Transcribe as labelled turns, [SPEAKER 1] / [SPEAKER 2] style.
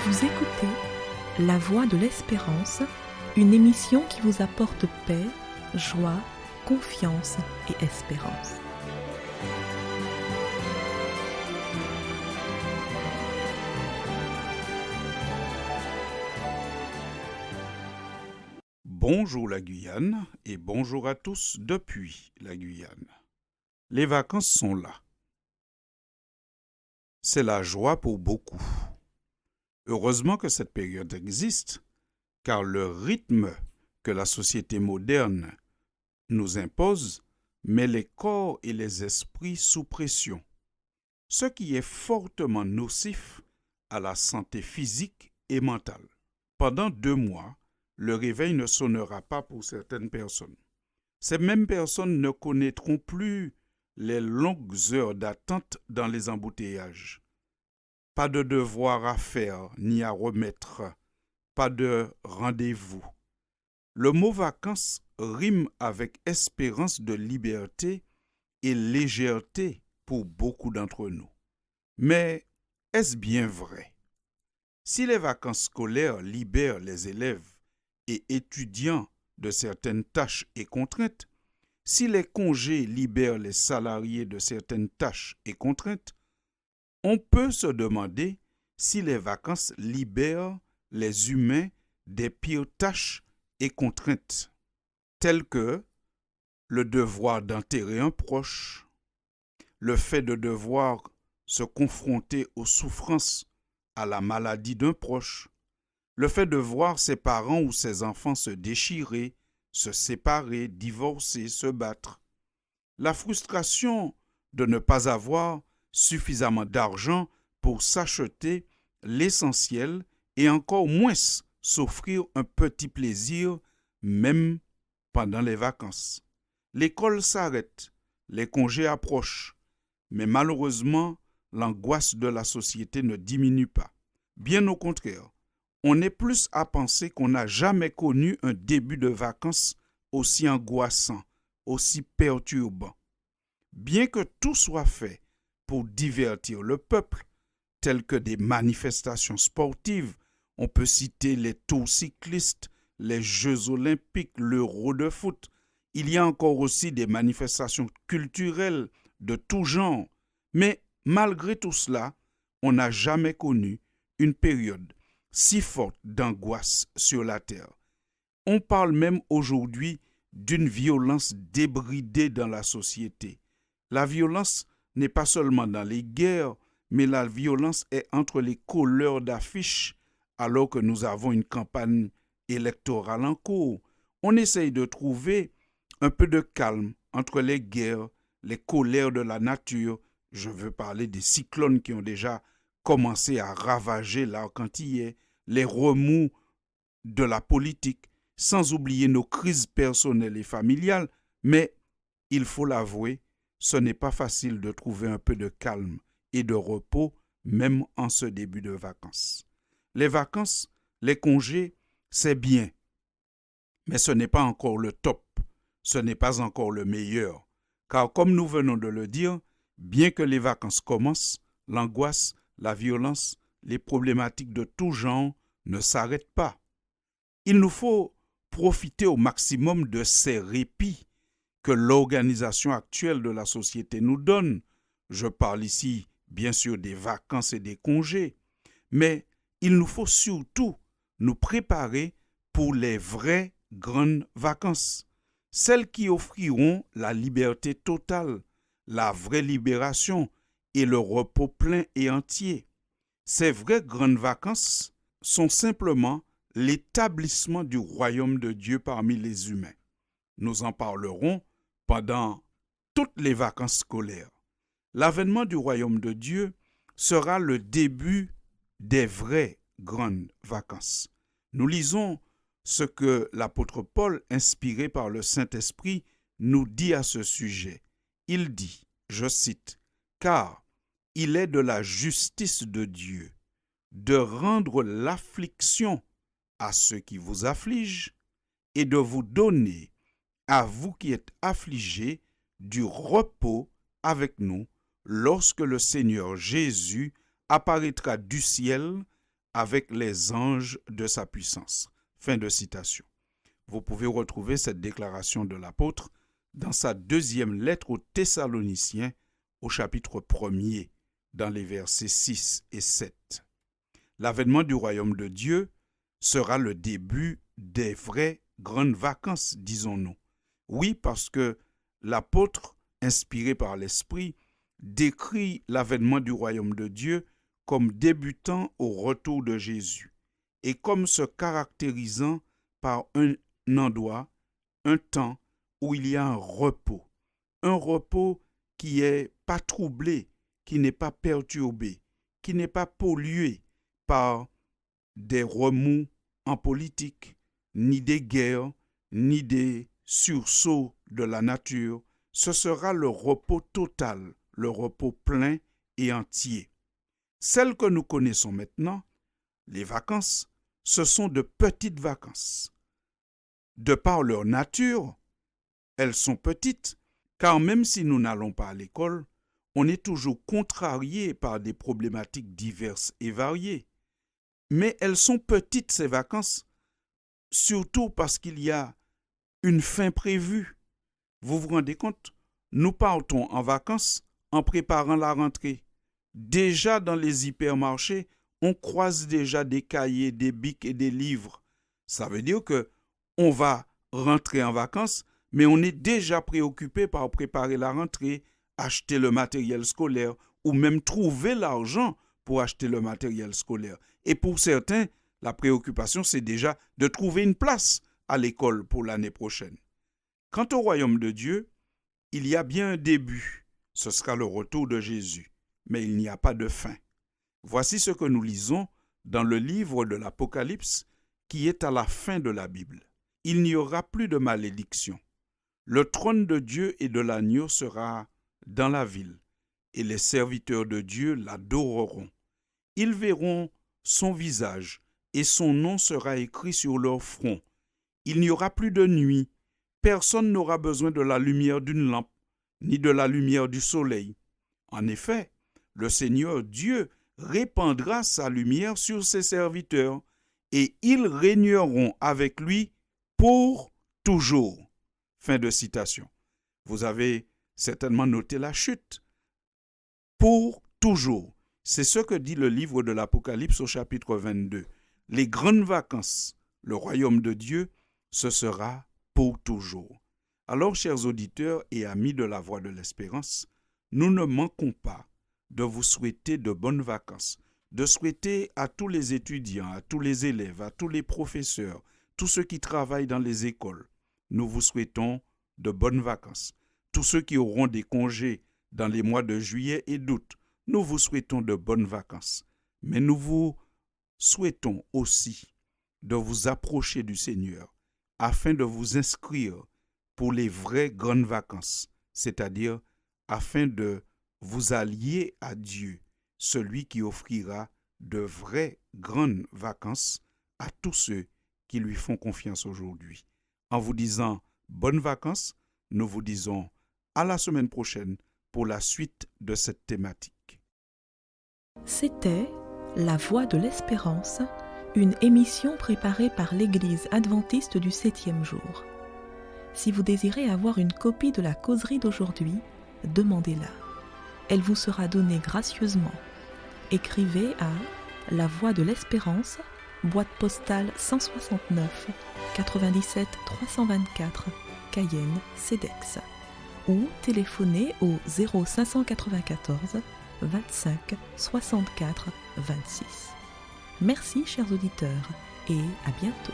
[SPEAKER 1] Vous écoutez La Voix de l'Espérance, une émission qui vous apporte paix, joie, confiance et espérance.
[SPEAKER 2] Bonjour la Guyane et bonjour à tous depuis la Guyane. Les vacances sont là. C'est la joie pour beaucoup. Heureusement que cette période existe, car le rythme que la société moderne nous impose met les corps et les esprits sous pression, ce qui est fortement nocif à la santé physique et mentale. Pendant 2 mois, le réveil ne sonnera pas pour certaines personnes. Ces mêmes personnes ne connaîtront plus les longues heures d'attente dans les embouteillages. Pas de devoir à faire ni à remettre, pas de rendez-vous. Le mot vacances rime avec espérance de liberté et légèreté pour beaucoup d'entre nous. Mais est-ce bien vrai? Si les vacances scolaires libèrent les élèves et étudiants de certaines tâches et contraintes, si les congés libèrent les salariés de certaines tâches et contraintes, on peut se demander si les vacances libèrent les humains des pires tâches et contraintes, telles que le devoir d'enterrer un proche, le fait de devoir se confronter aux souffrances, à la maladie d'un proche, le fait de voir ses parents ou ses enfants se déchirer, se séparer, divorcer, se battre. La frustration de ne pas avoir suffisamment d'argent pour s'acheter l'essentiel et encore moins s'offrir un petit plaisir même pendant les vacances. L'école s'arrête, les congés approchent, mais malheureusement, l'angoisse de la société ne diminue pas. Bien au contraire, on est plus à penser qu'on n'a jamais connu un début de vacances aussi angoissant, aussi perturbant. Bien que tout soit fait pour divertir le peuple, telles que des manifestations sportives, on peut citer les tours cyclistes, les Jeux olympiques, l'Euro de foot. Il y a encore aussi des manifestations culturelles de tout genre. Mais malgré tout cela, on n'a jamais connu une période si forte d'angoisse sur la terre. On parle même aujourd'hui d'une violence débridée dans la société. La violence n'est pas seulement dans les guerres, mais la violence est entre les colleurs d'affiches, alors que nous avons une campagne électorale en cours. On essaye de trouver un peu de calme entre les guerres, les colères de la nature. Je veux parler des cyclones qui ont déjà commencé à ravager l'Arc-en-Antillais, les remous de la politique, sans oublier nos crises personnelles et familiales. Mais il faut l'avouer, ce n'est pas facile de trouver un peu de calme et de repos, même en ce début de vacances. Les vacances, les congés, c'est bien, mais ce n'est pas encore le top, ce n'est pas encore le meilleur. Car comme nous venons de le dire, bien que les vacances commencent, l'angoisse, la violence, les problématiques de tout genre ne s'arrêtent pas. Il nous faut profiter au maximum de ces répits que l'organisation actuelle de la société nous donne. Je parle ici, bien sûr, des vacances et des congés, mais il nous faut surtout nous préparer pour les vraies grandes vacances, celles qui offriront la liberté totale, la vraie libération et le repos plein et entier. Ces vraies grandes vacances sont simplement l'établissement du royaume de Dieu parmi les humains. Nous en parlerons pendant toutes les vacances scolaires. L'avènement du royaume de Dieu sera le début des vraies grandes vacances. Nous lisons ce que l'apôtre Paul, inspiré par le Saint-Esprit, nous dit à ce sujet. Il dit, je cite, « Car il est de la justice de Dieu de rendre l'affliction à ceux qui vous affligent et de vous donner, à vous qui êtes affligés, du repos avec nous lorsque le Seigneur Jésus apparaîtra du ciel avec les anges de sa puissance. Fin de citation. Vous pouvez retrouver cette déclaration de l'apôtre dans sa deuxième lettre aux Thessaloniciens, au chapitre 1er, dans les versets 6 et 7. L'avènement du royaume de Dieu sera le début des vraies grandes vacances, disons-nous. Oui, parce que l'apôtre, inspiré par l'Esprit, décrit l'avènement du royaume de Dieu comme débutant au retour de Jésus et comme se caractérisant par un endroit, un temps où il y a un repos qui n'est pas troublé, qui n'est pas perturbé, qui n'est pas pollué par des remous en politique, ni des guerres, ni des sursauts de la nature. Ce sera le repos total, le repos plein et entier. Celles que nous connaissons maintenant, les vacances, ce sont de petites vacances. De par leur nature, elles sont petites, car même si nous n'allons pas à l'école, on est toujours contrarié par des problématiques diverses et variées. Mais elles sont petites, ces vacances, surtout parce qu'il y a une fin prévue. Vous vous rendez compte? Nous partons en vacances en préparant la rentrée. Déjà dans les hypermarchés, on croise déjà des cahiers, des bics et des livres. Ça veut dire que on va rentrer en vacances, mais on est déjà préoccupé par préparer la rentrée, acheter le matériel scolaire ou même trouver l'argent pour acheter le matériel scolaire. Et pour certains, la préoccupation, c'est déjà de trouver une place à l'école pour l'année prochaine. Quant au royaume de Dieu, il y a bien un début. Ce sera le retour de Jésus, mais il n'y a pas de fin. Voici ce que nous lisons dans le livre de l'Apocalypse qui est à la fin de la Bible. Il n'y aura plus de malédiction. Le trône de Dieu et de l'agneau sera dans la ville, et les serviteurs de Dieu l'adoreront. Ils verront son visage, et son nom sera écrit sur leur front. Il n'y aura plus de nuit. Personne n'aura besoin de la lumière d'une lampe, ni de la lumière du soleil. En effet, le Seigneur Dieu répandra sa lumière sur ses serviteurs, et ils régneront avec lui pour toujours. Fin de citation. Vous avez certainement noté la chute. Pour toujours. C'est ce que dit le livre de l'Apocalypse au chapitre 22. Les grandes vacances, le royaume de Dieu, ce sera pour toujours. Alors, chers auditeurs et amis de la Voix de l'Espérance, nous ne manquons pas de vous souhaiter de bonnes vacances, de souhaiter à tous les étudiants, à tous les élèves, à tous les professeurs, tous ceux qui travaillent dans les écoles, nous vous souhaitons de bonnes vacances. Tous ceux qui auront des congés dans les mois de juillet et d'août, nous vous souhaitons de bonnes vacances. Mais nous vous souhaitons aussi de vous approcher du Seigneur afin de vous inscrire pour les vraies grandes vacances, c'est-à-dire afin de vous allier à Dieu, celui qui offrira de vraies grandes vacances à tous ceux qui lui font confiance aujourd'hui. En vous disant bonnes vacances, nous vous disons à la semaine prochaine pour la suite de cette thématique.
[SPEAKER 1] C'était La Voix de l'Espérance, une émission préparée par l'Église adventiste du 7e jour. Si vous désirez avoir une copie de la causerie d'aujourd'hui, demandez-la. Elle vous sera donnée gracieusement. Écrivez à La Voix de l'Espérance, boîte postale 169 97 324, Cayenne, CEDEX, ou téléphonez au 0594 25 64 26. Merci chers auditeurs et à bientôt.